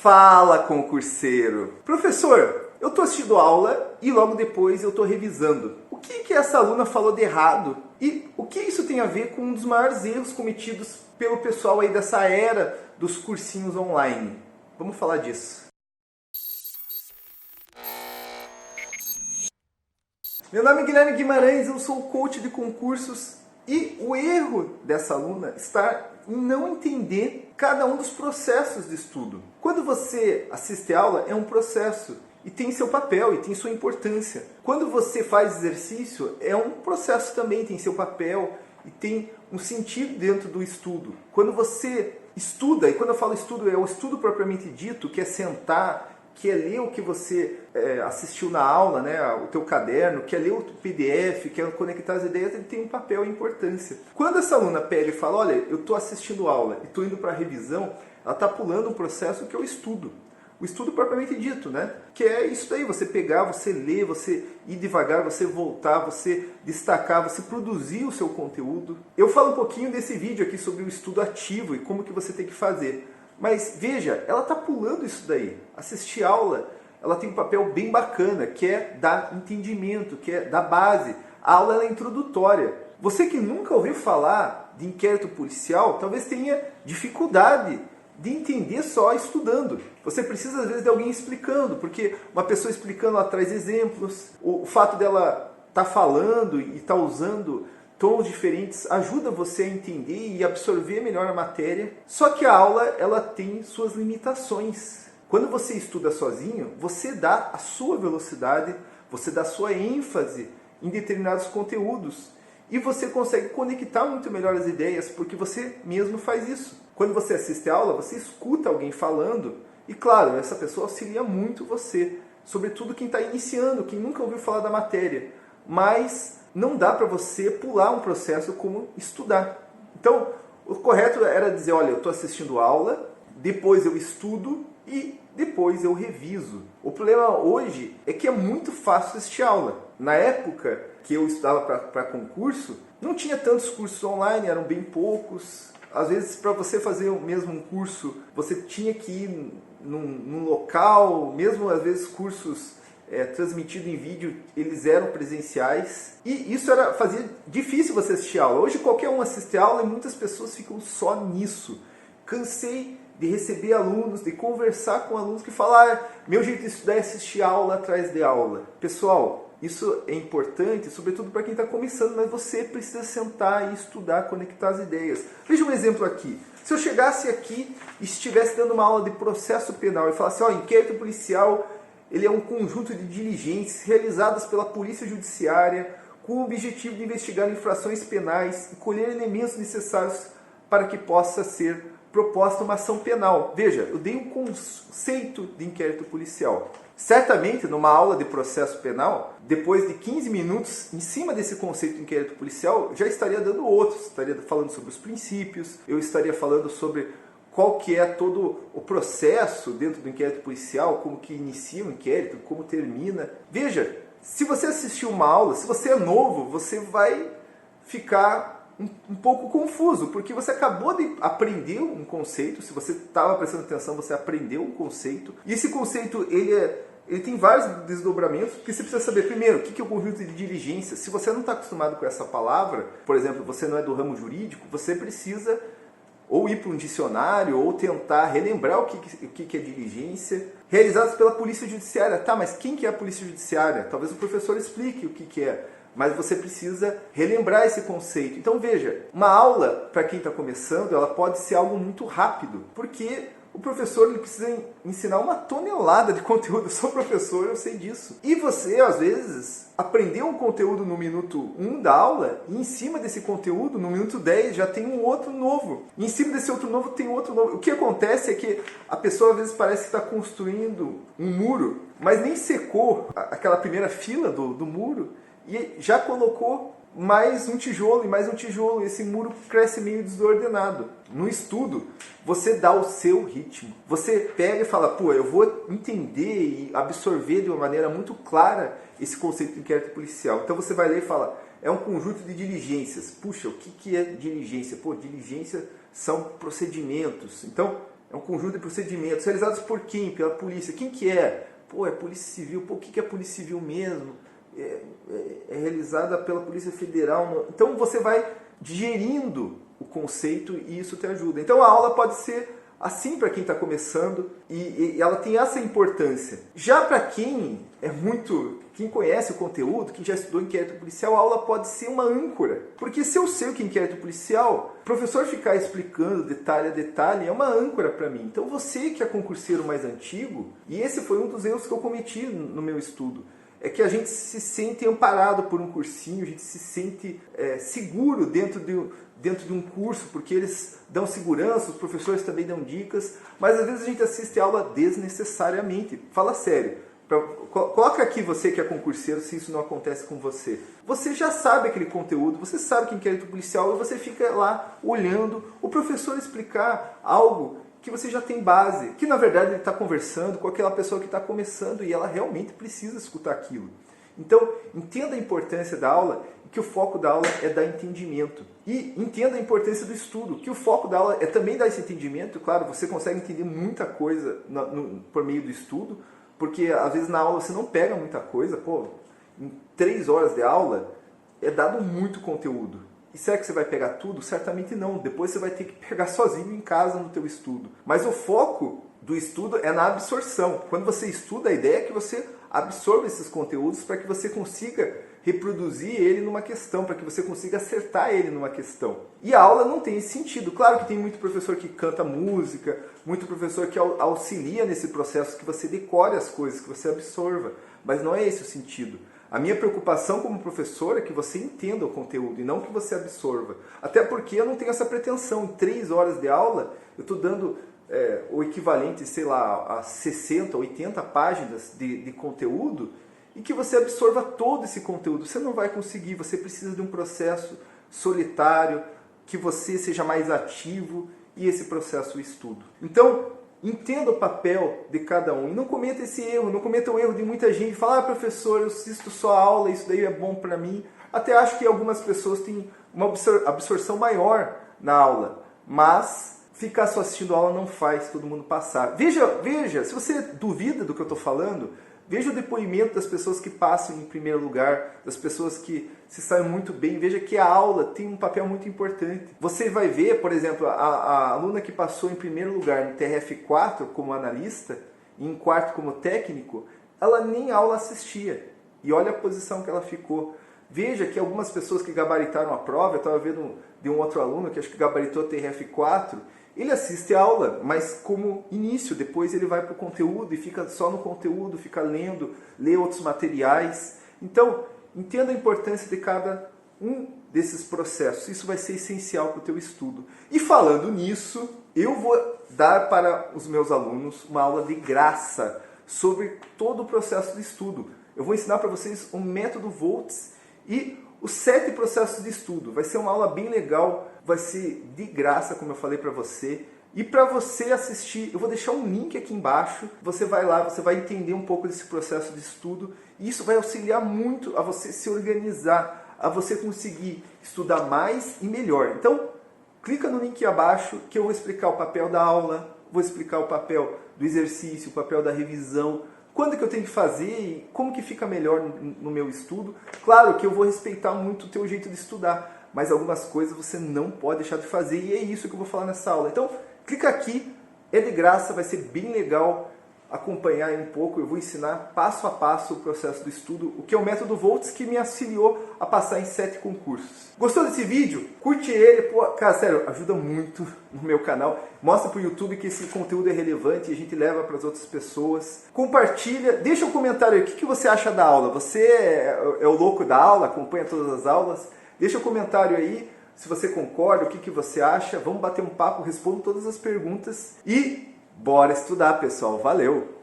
Fala, concurseiro! Professor, eu estou assistindo aula e logo depois eu estou revisando. O que essa aluna falou de errado? E o que isso tem a ver com um dos maiores erros cometidos pelo pessoal aí dessa era dos cursinhos online? Vamos falar disso. Meu nome é Guilherme Guimarães, eu sou coach de concursos e o erro dessa aluna está em não entender cada um dos processos de estudo. Quando você assiste a aula, é um processo e tem seu papel e tem sua importância. Quando você faz exercício, é um processo também, tem seu papel e tem um sentido dentro do estudo. Quando você estuda, e quando eu falo estudo, é o estudo propriamente dito, que é sentar, que é ler o que você assistiu na aula, né, o teu caderno, que é ler o PDF, que é conectar as ideias, ele tem um papel e importância. Quando essa aluna pega e fala, olha, eu estou assistindo aula e estou indo para a revisão, ela está pulando um processo que é o estudo. O estudo propriamente dito, né? Que é isso daí, você pegar, você ler, você ir devagar, você voltar, você destacar, você produzir o seu conteúdo. Eu falo um pouquinho desse vídeo aqui sobre o estudo ativo e como que você tem que fazer. Mas veja, ela está pulando isso daí. Assistir aula, ela tem um papel bem bacana, que é dar entendimento, que é dar base. A aula ela é introdutória. Você que nunca ouviu falar de inquérito policial, talvez tenha dificuldade de entender só estudando. Você precisa, às vezes, de alguém explicando, porque uma pessoa explicando, ela traz exemplos. O fato dela estar falando e estar usando tons diferentes ajuda você a entender e absorver melhor a matéria. Só que a aula ela tem suas limitações. Quando você estuda sozinho, você dá a sua velocidade, você dá a sua ênfase em determinados conteúdos. E você consegue conectar muito melhor as ideias, porque você mesmo faz isso. Quando você assiste a aula, você escuta alguém falando, e claro, essa pessoa auxilia muito você, sobretudo quem está iniciando, quem nunca ouviu falar da matéria. Mas não dá para você pular um processo como estudar. Então, o correto era dizer, olha, eu estou assistindo aula, depois eu estudo e depois eu reviso. O problema hoje é que é muito fácil assistir aula. Na época que eu estudava para concurso, não tinha tantos cursos online, eram bem poucos. Às vezes, para você fazer mesmo um curso, você tinha que ir num local, mesmo às vezes cursos transmitidos em vídeo, eles eram presenciais. E isso fazia difícil você assistir aula. Hoje qualquer um assiste aula e muitas pessoas ficam só nisso. Cansei de receber alunos, de conversar com alunos que falam, meu jeito de estudar é assistir aula atrás de aula. Pessoal, isso é importante, sobretudo para quem está começando, mas você precisa sentar e estudar, conectar as ideias. Veja um exemplo aqui. Se eu chegasse aqui e estivesse dando uma aula de processo penal e falasse, inquérito policial, ele é um conjunto de diligências realizadas pela Polícia Judiciária com o objetivo de investigar infrações penais e colher elementos necessários para que possa ser proposta uma ação penal. Veja, eu dei um conceito de inquérito policial. Certamente, numa aula de processo penal, depois de 15 minutos, em cima desse conceito de inquérito policial, já estaria dando outros. Estaria falando sobre os princípios, eu estaria falando sobre qual que é todo o processo dentro do inquérito policial, como que inicia o inquérito, como termina. Veja, se você assistiu uma aula, se você é novo, você vai ficar um pouco confuso, porque você acabou de aprender um conceito, se você estava prestando atenção, você aprendeu um conceito, e esse conceito ele tem vários desdobramentos, porque você precisa saber, primeiro, o que é o conjunto de diligência. Se você não está acostumado com essa palavra, por exemplo, você não é do ramo jurídico, você precisa ou ir para um dicionário, ou tentar relembrar o que é diligência. Realizados pela Polícia Judiciária. Tá, mas quem que é a Polícia Judiciária? Talvez o professor explique o que é, mas você precisa relembrar esse conceito. Então veja, uma aula, para quem está começando, ela pode ser algo muito rápido, porque o professor ele precisa ensinar uma tonelada de conteúdo. Eu sou professor, eu sei disso. E você, às vezes, aprendeu um conteúdo no minuto 1 da aula, e em cima desse conteúdo, no minuto 10, já tem um outro novo. E em cima desse outro novo, tem outro novo. O que acontece é que a pessoa, às vezes, parece que está construindo um muro, mas nem secou aquela primeira fila do muro, e já colocou mais um tijolo e mais um tijolo, e esse muro cresce meio desordenado. No estudo, você dá o seu ritmo. Você pega e fala, eu vou entender e absorver de uma maneira muito clara esse conceito de inquérito policial. Então você vai ler e fala, é um conjunto de diligências. Puxa, o que é diligência? Diligência são procedimentos. Então, É um conjunto de procedimentos realizados por quem? Pela polícia. Quem que é? Pô, é Polícia Civil. Pô, o que é Polícia Civil mesmo? É realizada pela Polícia Federal. Então você vai digerindo o conceito e isso te ajuda. Então a aula pode ser assim para quem está começando e ela tem essa importância. Já para quem quem conhece o conteúdo, quem já estudou inquérito policial, a aula pode ser uma âncora. Porque se eu sei o que é inquérito policial, o professor ficar explicando detalhe a detalhe é uma âncora para mim. Então você que é concurseiro mais antigo, e esse foi um dos erros que eu cometi no meu estudo, é que a gente se sente amparado por um cursinho, a gente se sente seguro dentro de um curso, porque eles dão segurança, os professores também dão dicas, mas às vezes a gente assiste a aula desnecessariamente. Fala sério. Coloca aqui você que é concurseiro, se isso não acontece com você. Você já sabe aquele conteúdo, você sabe que é inquérito policial e você fica lá olhando o professor explicar algo que você já tem base, que na verdade ele está conversando com aquela pessoa que está começando e ela realmente precisa escutar aquilo. Então, entenda a importância da aula e que o foco da aula é dar entendimento. E entenda a importância do estudo, que o foco da aula é também dar esse entendimento. Claro, você consegue entender muita coisa por meio do estudo, porque às vezes na aula você não pega muita coisa. Pô, em 3 horas de aula é dado muito conteúdo. E será que você vai pegar tudo? Certamente não. Depois você vai ter que pegar sozinho em casa no teu estudo. Mas o foco do estudo é na absorção. Quando você estuda, a ideia é que você absorva esses conteúdos para que você consiga reproduzir ele numa questão, para que você consiga acertar ele numa questão. E a aula não tem esse sentido. Claro que tem muito professor que canta música, muito professor que auxilia nesse processo, que você decore as coisas, que você absorva. Mas não é esse o sentido. A minha preocupação como professor é que você entenda o conteúdo e não que você absorva. Até porque eu não tenho essa pretensão. Em 3 horas de aula, eu estou dando o equivalente, sei lá, a 60, 80 páginas de conteúdo e que você absorva todo esse conteúdo. Você não vai conseguir, você precisa de um processo solitário, que você seja mais ativo e esse processo o estudo. Então, entenda o papel de cada um e não cometa esse erro, não cometa o erro de muita gente falar: professor, eu assisto só a aula, isso daí é bom para mim. Até acho que algumas pessoas têm uma absorção maior na aula, mas ficar só assistindo a aula não faz todo mundo passar. Veja, se você duvida do que eu estou falando, veja o depoimento das pessoas que passam em primeiro lugar, das pessoas que se saem muito bem. Veja que a aula tem um papel muito importante. Você vai ver, por exemplo, a aluna que passou em primeiro lugar no TRF4 como analista e em quarto como técnico, ela nem aula assistia. E olha a posição que ela ficou. Veja que algumas pessoas que gabaritaram a prova, eu estava vendo de um outro aluno que acho que gabaritou TRF4, ele assiste a aula, mas como início, depois ele vai para o conteúdo e fica só no conteúdo, fica lendo, lê outros materiais. Então, entenda a importância de cada um desses processos. Isso vai ser essencial para o teu estudo. E falando nisso, eu vou dar para os meus alunos uma aula de graça sobre todo o processo de estudo. Eu vou ensinar para vocês o método Volts e os 7 processos de estudo. Vai ser uma aula bem legal, vai ser de graça, como eu falei para você. E para você assistir, eu vou deixar um link aqui embaixo. Você vai lá, você vai entender um pouco desse processo de estudo. E isso vai auxiliar muito a você se organizar, a você conseguir estudar mais e melhor. Então, clica no link abaixo que eu vou explicar o papel da aula, vou explicar o papel do exercício, o papel da revisão, quando que eu tenho que fazer e como que fica melhor no meu estudo. Claro que eu vou respeitar muito o teu jeito de estudar, mas algumas coisas você não pode deixar de fazer e é isso que eu vou falar nessa aula. Então, clica aqui, é de graça, vai ser bem legal acompanhar um pouco. Eu vou ensinar passo a passo o processo do estudo, o que é o método Volts, que me auxiliou a passar em 7 concursos. Gostou desse vídeo? Curte ele, pô, cara, sério, ajuda muito no meu canal. Mostra pro YouTube que esse conteúdo é relevante e a gente leva para as outras pessoas. Compartilha, deixa um comentário aí, o que você acha da aula? Você é o louco da aula, acompanha todas as aulas? Deixa um comentário aí, se você concorda, o que você acha. Vamos bater um papo, respondo todas as perguntas e bora estudar, pessoal. Valeu!